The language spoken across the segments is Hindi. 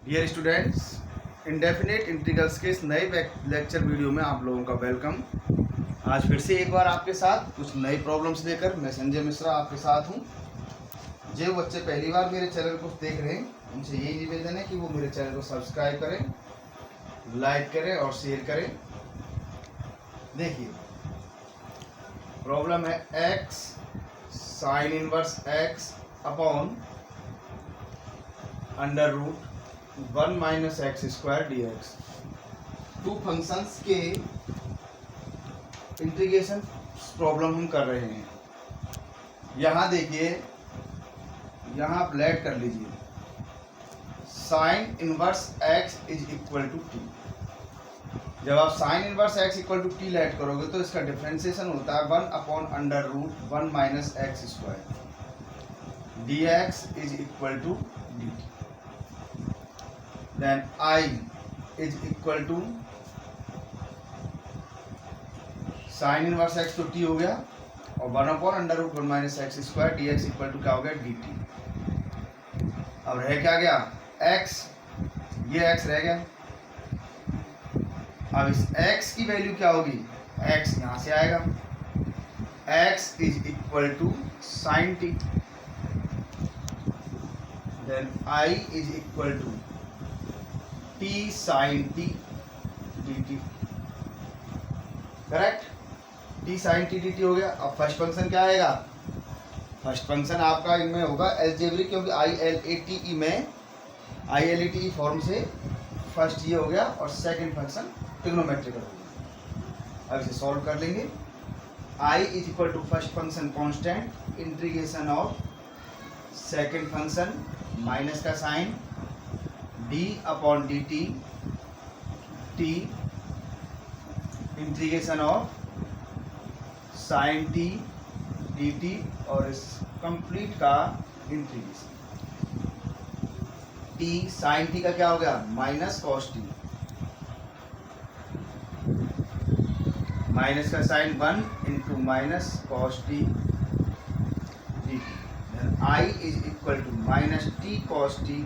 डियर स्टूडेंट्स, इंडेफिनेट इंटीग्रल्स के इस नए लेक्चर वीडियो में आप लोगों का वेलकम। आज फिर से एक बार आपके साथ कुछ नई प्रॉब्लम्स लेकर मैं संजय मिश्रा आपके साथ हूं। जो बच्चे पहली बार मेरे चैनल को देख रहे हैं उनसे यही निवेदन है कि वो मेरे चैनल को सब्सक्राइब करें, लाइक करें और शेयर करें। देखिए, प्रॉब्लम है x sine inverse x upon under root 1 minus x square d x. Two functions के इंटीग्रेशन प्रॉब्लम हम कर रहे हैं। यहाँ देखिए, यहाँ आप लेट कर लीजिए, sine inverse x is equal to t. जब आप sine inverse x equal to t let करोगे तो इसका डिफ्रेंसिएशन होता है 1 upon under root 1 minus x square d x is equal to d t. then I is equal to sine inverse x तो टी हो गया और 1 upon under root 1 minus x square d x equal to क्या हो गया डी टी। अब रह क्या गया x, ये x रह गया। अब इस x की वैल्यू क्या होगी, x यहाँ से आएगा, x is equal to sine t, then I is equal to t sine T D t. Correct, t sine T D t हो गया। अब फर्स्ट फंक्शन क्या आएगा, फर्स्ट फंक्शन आपका इनमें होगा एलजेब्रिक, क्योंकि I L A T E में I L A T E form से फर्स्ट ये हो गया और सेकंड फंक्शन ट्रिग्नोमेट्रिकल हो गया। अब इसे सॉल्व कर लेंगे। I is equal to first function constant integration of second function minus का sign D upon D T, T integration of sine T D T और इस कंप्लीट का इंटीग्रेशन। टी साइन टी का क्या हो गया माइनस कॉस टी, माइनस का sine 1 into minus cos t D t. I is equal to minus t cos t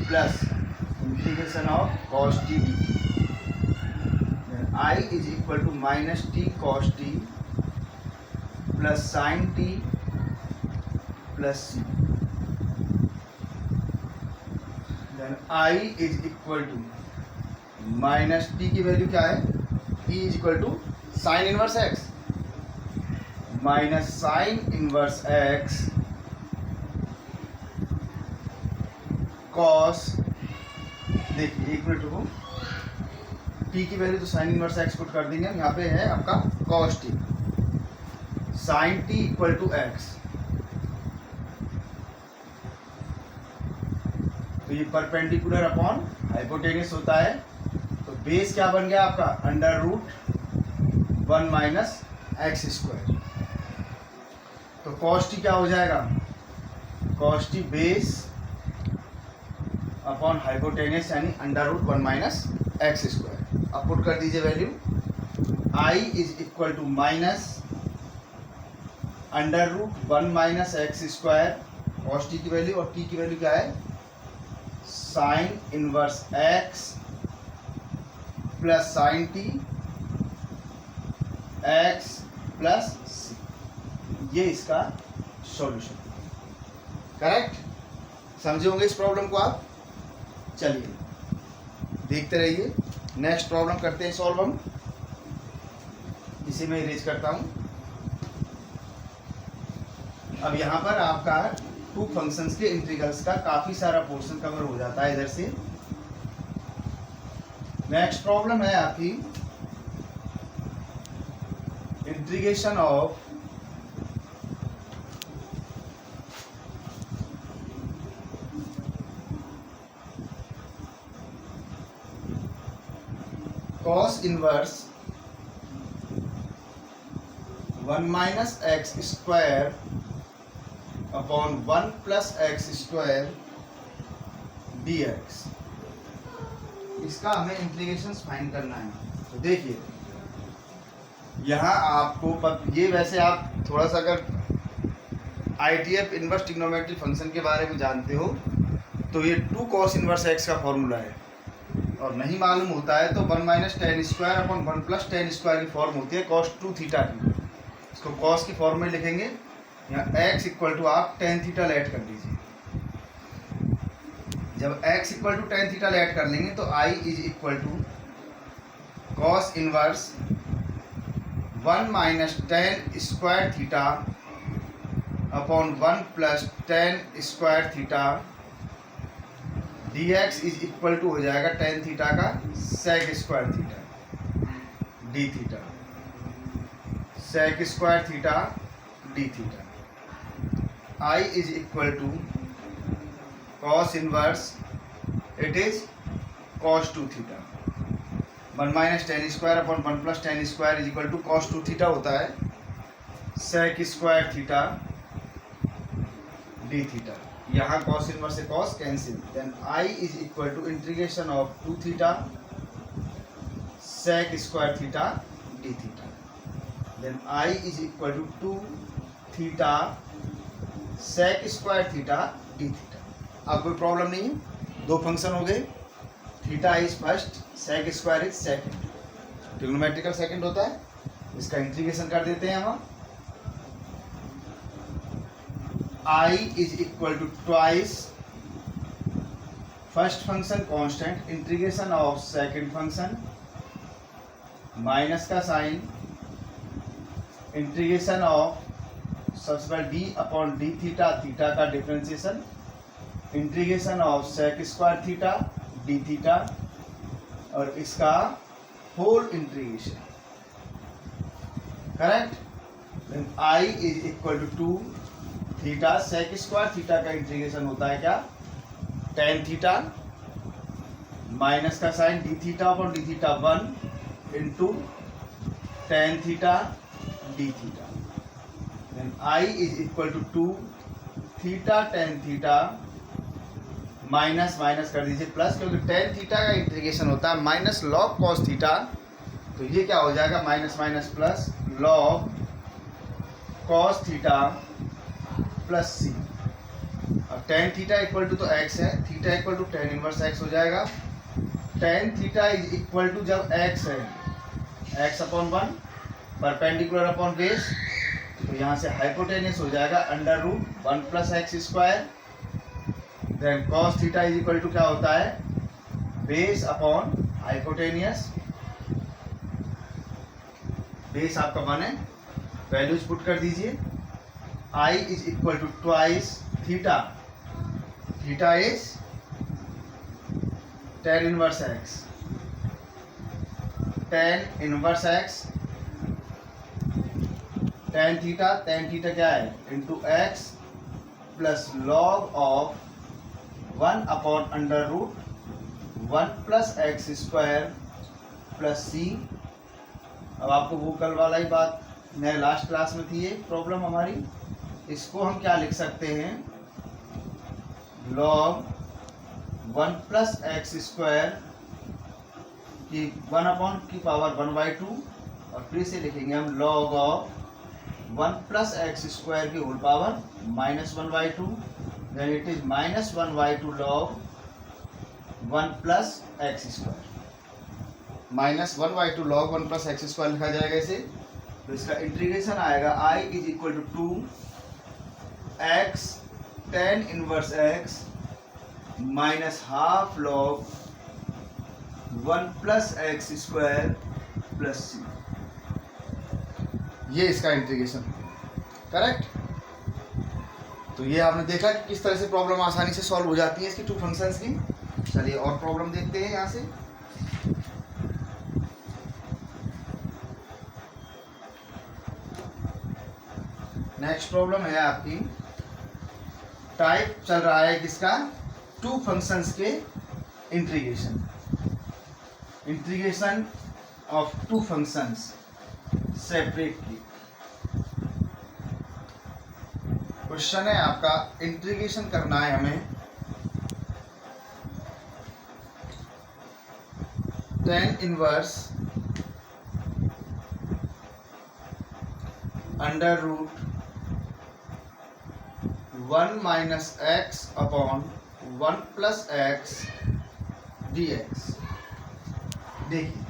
plus integration of cos t D t. I is equal to minus t cos t plus sine t plus c. Then I is equal to minus t की वैल्यू क्या है, t is equal to sine inverse x minus sine inverse x cos, देखिए एक मिनट रुको, टी की वैल्यू तो साइन इनवर्स एक्स पुट कर देंगे हम। यहाँ पे है आपका cos t, sine t equal to x, तो ये परपेंडिकुलर अपॉन हाइपोटेनस होता है। तो बेस क्या बन गया आपका under root 1 minus x square. तो कॉस टी क्या हो जाएगा, cos T base upon hypotenuse यानी under root 1 minus x square. अब पुट कर दीजिए value, I is equal to minus under root 1 minus x square cos T की वैल्यू, और टी की वैल्यू क्या है sine inverse X plus sine T X plus C. ये इसका सॉल्यूशन। करेक्ट, समझे होंगे इस प्रॉब्लम को आप। चलिए देखते रहिए, नेक्स्ट प्रॉब्लम करते हैं सॉल्व हम। इसे मैं इरेज करता हूं। अब यहाँ पर आपका टू फंक्शंस के इंटीग्रल्स का काफी सारा पोर्शन कवर हो जाता है इधर से। नेक्स्ट प्रॉब्लम है आपकी integration of cos inverse 1 minus x square upon 1 plus X square d x. इसका हमें इंटीग्रेशन फाइंड करना है। तो देखिए, यहाँ आपको ये वैसे आप थोड़ा सा अगर ITF इनवर्स ट्रिग्नोमेट्री फंक्शन के बारे में जानते हो तो ये 2 cos इनवर्स x का फॉर्मूला है। और नहीं मालूम होता है तो 1 minus tan square upon 1 plus tan square की फॉर्म होती है cos 2 थीटा की। इसको cos की फॉर्म में लिखेंगे, यहाँ x इक्वल टू आप टेन थीटा ऐड कर दीजिए। जब x equal to tan theta add कर लेंगे तो I is equal to cos inverse 1 minus tan square theta upon 1 plus tan square theta dx is equal to हो जाएगा टेन थीटा का sec square theta D theta, sec square theta D theta. I is equal to cos inverse it is cos 2 theta. 1 minus tan square upon 1 plus tan square is equal to cos 2 theta होता है sec square theta D theta. यहाँ cos इनवर्स से cos cancel, then I is equal to integration of 2 theta sec square theta D theta, then I is equal to 2 theta sec square theta D theta. अब कोई प्रॉब्लम नहीं है, दो फंक्शन हो गए, theta is first, sec square is second, trigonometrical second होता है। इसका इंटीग्रेशन कर देते हैं हम। I is equal to twice first function constant integration of second function minus का साइन इंटीग्रेशन ऑफ सबसे पहले D upon D theta, theta का differentiation integration of sec square theta D theta और इसका whole integration, correct. I is equal to 2 theta sec square theta का इंटीग्रेशन होता है क्या, टेन थीटा माइनस का sign D theta upon D theta 1 into tan theta D theta, then I is equal to 2 theta tan theta minus minus कर दीजिए प्लस, क्योंकि टेन थीटा का इंटीग्रेशन होता है माइनस लॉग कॉस थीटा, तो ये क्या हो जाएगा minus minus plus log cos theta plus C. अब टेन थीटा इक्वल टू तो x है, theta equal to tan inverse x हो जाएगा। Tan theta is equal to जब x है x upon 1 perpendicular upon base, तो यहाँ से हाइपोटेनियस हो जाएगा under root 1 plus X square, then cos theta is equal to क्या होता है बेस अपॉन हाइपोटेनियस, बेस आपका 1 है, वैल्यूज पुट कर दीजिए। I is equal to twice theta, theta is tan inverse X, tan inverse X, tan theta क्या है into X plus log of 1 upon under root 1 plus X square plus C. अब आपको वो कल वाला ही बात मेरे लास्ट क्लास में थी, ये प्रॉब्लम हमारी, इसको हम क्या लिख सकते हैं log 1 प्लस एक्स स्क्वायर की 1 अपॉन की पावर 1/2 और फिर से लिखेंगे हम log of 1 plus X square की whole power minus 1/2, then it is minus 1/2 log 1 plus X square, minus 1/2 log 1 plus X square लिखा जाएगा इसे। तो इसका इंटीग्रेशन आएगा I is equal to 2 x tan inverse x minus half log 1 plus X square plus C, ये इसका इंटीग्रेशन, करेक्ट। तो ये आपने देखा कि किस तरह से प्रॉब्लम आसानी से सॉल्व हो जाती है इसकी टू फंक्शंस की। चलिए और प्रॉब्लम देखते हैं यहाँ से। नेक्स्ट प्रॉब्लम है आपकी, टाइप चल रहा है किसका, टू फंक्शंस के integration, integration of two functions separately. Question है आपका, इंटीग्रेशन करना है हमें tan inverse under root 1 minus X upon one plus X D X. देखिए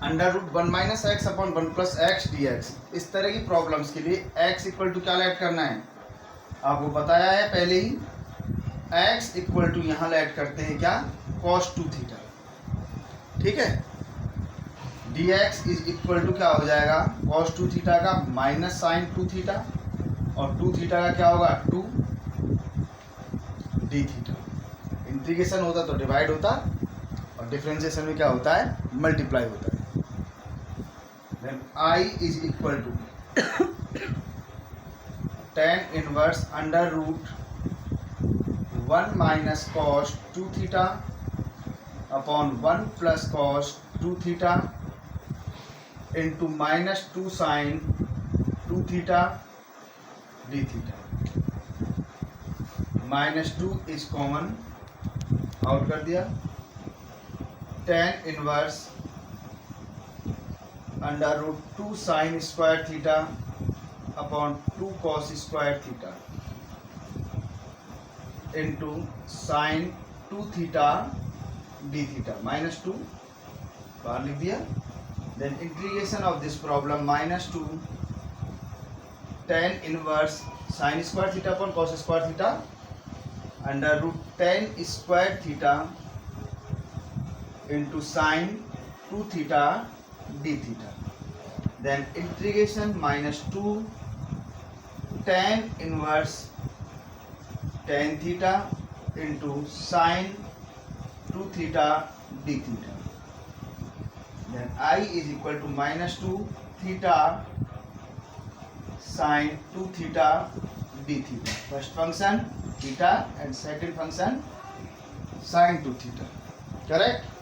under root one minus X upon one plus X D X, इस तरह की प्रॉब्लम्स के लिए एक्स इक्वल टू क्या लेट करना है, आपको बताया है पहले ही। एक्स इक्वल टू यहाँ लेट करते हैं क्या, कॉस टू थीटा, ठीक है। D x is equal to क्या हो जाएगा, कॉस टू थीटा का माइनस साइन टू थीटा, और टू थीटा का क्या होगा, टू डी थीटा। इंटीग्रेशन होता तो डिवाइड होता, और डिफरेंशिएशन में क्या होता है, मल्टीप्लाई होता है। Then I is equal to tan inverse under root one minus cos two theta upon one plus cos two theta into minus two sine two theta D theta. Minus two is common out कर दिया। tan inverse under root two sine square theta upon two cos square theta into sine two theta D theta, minus two बाहर लिख दिया। Then integration of this problem minus two tan inverse sine square theta upon cos square theta under root tan square theta into sine two theta D theta. Then integration minus two tan inverse tan theta into sine two theta D theta. Then I is equal to minus two theta sine two theta D theta. First function theta and second function sine two theta, correct.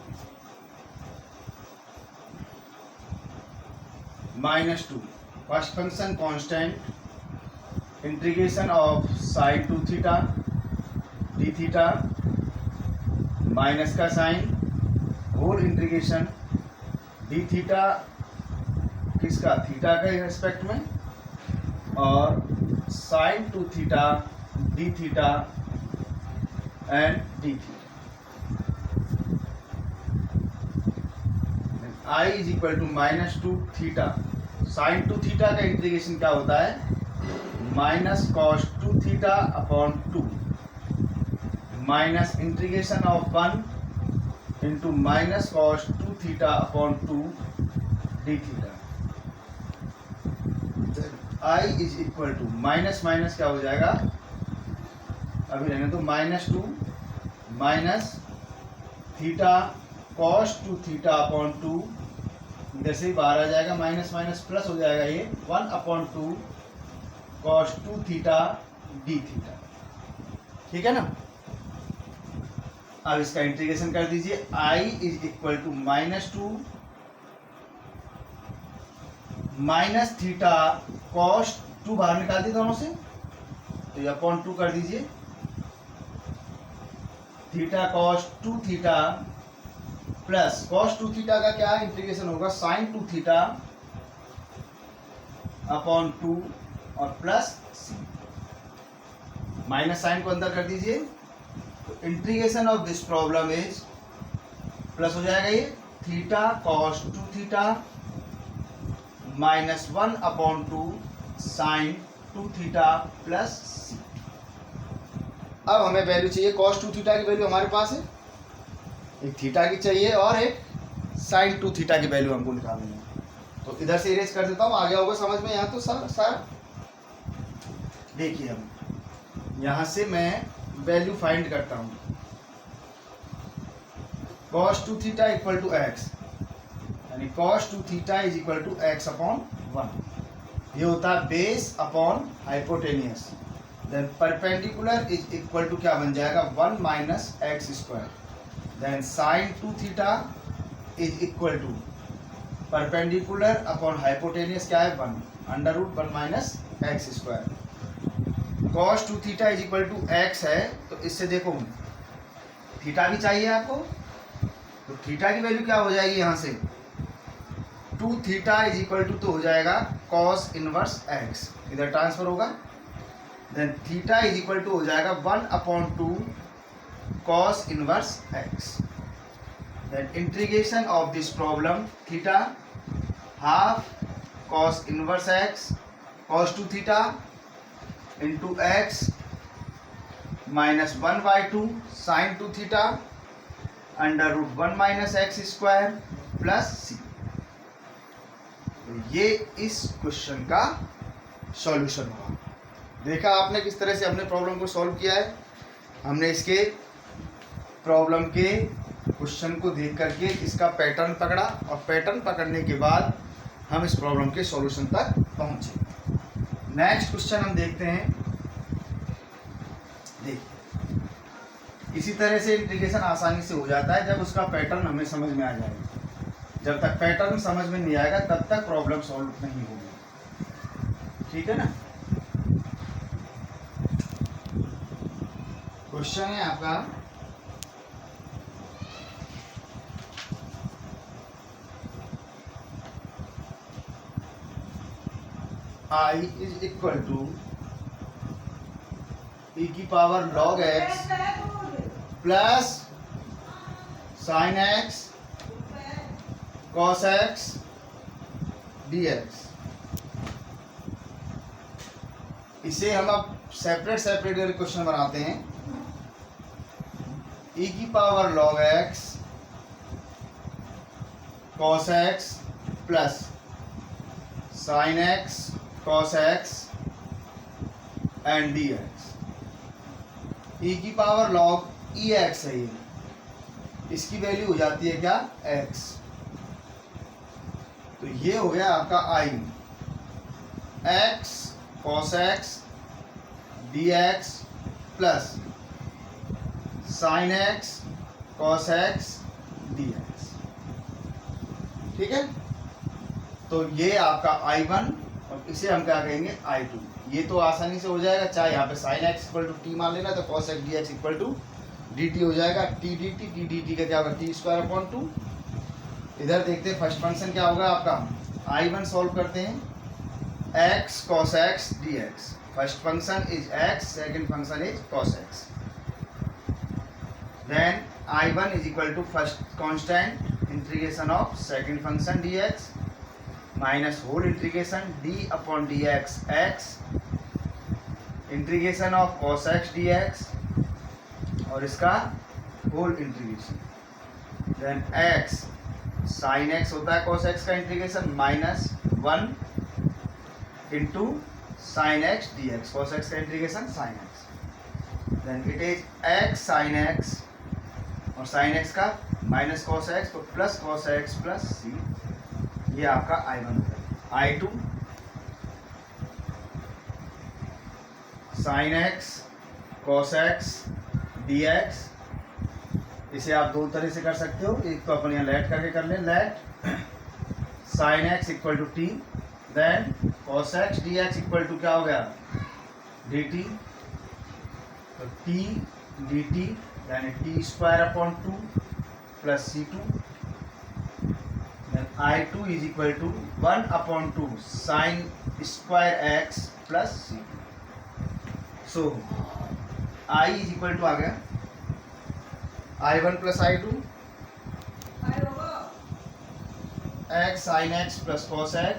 Minus two first function constant, integration of sine two theta D theta minus का sine whole integration d theta किसका, थीटा के रेस्पेक्ट में, और sine two theta D theta and d theta. I is equal to minus two theta, sine two theta का इंटीग्रेशन क्या होता है, minus cos two theta upon two minus integration of one into minus cos two theta upon two d theta. I is equal to minus minus क्या हो जाएगा, अभी रहने तो minus two minus theta cos two theta upon to, इधर से बाहर आ जाएगा, माइनस माइनस प्लस हो जाएगा, ये one upon two cos two theta D theta, ठीक है ना। अब इसका इंटीग्रेशन कर दीजिए। I is equal to minus two minus theta cos two बाहर निकाल दी दोनों से, तो ये अपॉन टू कर दीजिए, theta cos two theta plus cos two theta का क्या इंटीग्रेशन होगा, sine two theta upon two और प्लस सी, माइनस साइन को अंदर कर दीजिए। तो integration of this problem is plus हो जाएगा ये theta cos two theta minus one upon two sine two theta plus C. अब हमें वैल्यू चाहिए, कॉस टू थीटा की वैल्यू हमारे पास है, एक थीटा की चाहिए और एक साइन टू थीटा की वैल्यू हमको निकालनी है। तो इधर से इरेज कर देता हूँ, आगे होगा समझ में। यहाँ तो सारा देखिए, हम यहाँ से मैं वैल्यू फाइंड करता हूँ, cos two theta equal to x, यानी cos two theta is equal to x upon one. ये होता है base upon hypotenuse. Then perpendicular is equal to क्या बन जाएगा, one minus x square. Then sine two theta is equal to perpendicular upon hypotenuse क्या है, one, under root one minus x square. Cos two theta is equal to x है, तो इससे देखो थीटा भी चाहिए आपको, तो थीटा की वैल्यू क्या हो जाएगी, यहाँ से two theta is equal to तो हो जाएगा कॉस इनवर्स एक्स, इधर ट्रांसफर होगा। Then theta is equal to हो जाएगा 1/2 cos inverse x। Then integration of this problem theta half cos inverse x cos 2 theta into x minus 1/2 sin 2 theta under root 1 minus x square plus C. ये इस क्वेश्चन का सॉल्यूशन हुआ। देखा आपने किस तरह से हमने प्रॉब्लम को सॉल्व किया है। हमने इसके प्रॉब्लम के क्वेश्चन को देख करके इसका पैटर्न पकड़ा और पैटर्न पकड़ने के बाद हम इस प्रॉब्लम के सॉल्यूशन तक पहुंचे। नेक्स्ट क्वेश्चन हम देखते हैं। देखिए इसी तरह से इंटीग्रेशन आसानी से हो जाता है जब उसका पैटर्न हमें समझ में आ जाएगा। जब तक पैटर्न समझ में नहीं आएगा तब तक प्रॉब्लम सॉल्व नहीं होगी। ठीक है ना। क्वेश्चन है आपका I is equal to e की power log x plus sine x cos x dx। इसे हम अब सेपरेट सेपरेट क्वेश्चन बनाते हैं। e की power log x cos x plus sine x cos x and dx। e की पावर log ex है ये, इसकी वैल्यू हो जाती है क्या x। तो ये हो गया आपका i x cos x dx plus sin x cos x dx। ठीक है। तो ये आपका i1 और इसे हम क्या कहेंगे i2। ये तो आसानी से हो जाएगा, चाहे यहाँ पे sin x equal to t मान लेना तो cos x dx equal to dt हो जाएगा। t dt का क्या होगा t²/2। इधर देखते हैं फर्स्ट फंक्शन क्या होगा आपका। i1 सॉल्व करते हैं x cos x dx। First function is x, second function is cos x। Then i1 is equal to first constant integration of second function dx minus whole integration d/dx x integration of cos x dx और इसका whole integration. Then x sin x होता है cos x का integration minus 1 into sin x dx। cos x का integration sin x। Then it is x sin x और sin x का माइनस cos x तो plus cos x plus c। ये आपका i1 होगा। i2 sin x cos x dx। इसे आप दो तरह से कर सकते हो। एक तो अपन यहाँ लेट करके कर लें, let sin x equal to T, then cos x dx equal to क्या हो गया dt। तो t dt यानी t²/2 plus c2। i2 is equal to 1/2 sin square x plus c2। So i is equal to आ गया i1 plus i2 x sin x plus cos x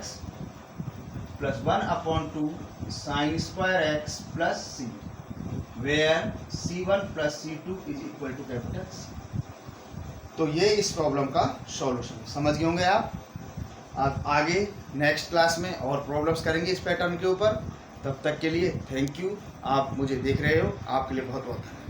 plus 1/2 sin square x plus c, where c1 plus c2 is equal to capital C। तो ये इस प्रॉब्लम का सॉल्यूशन। समझ गए होंगे आप आगे नेक्स्ट क्लास में और प्रॉब्लम्स करेंगे इस पैटर्न के ऊपर। तब तक के लिए थैंक यू। आप मुझे देख रहे हो, आपके लिए बहुत बहुत धन्यवाद।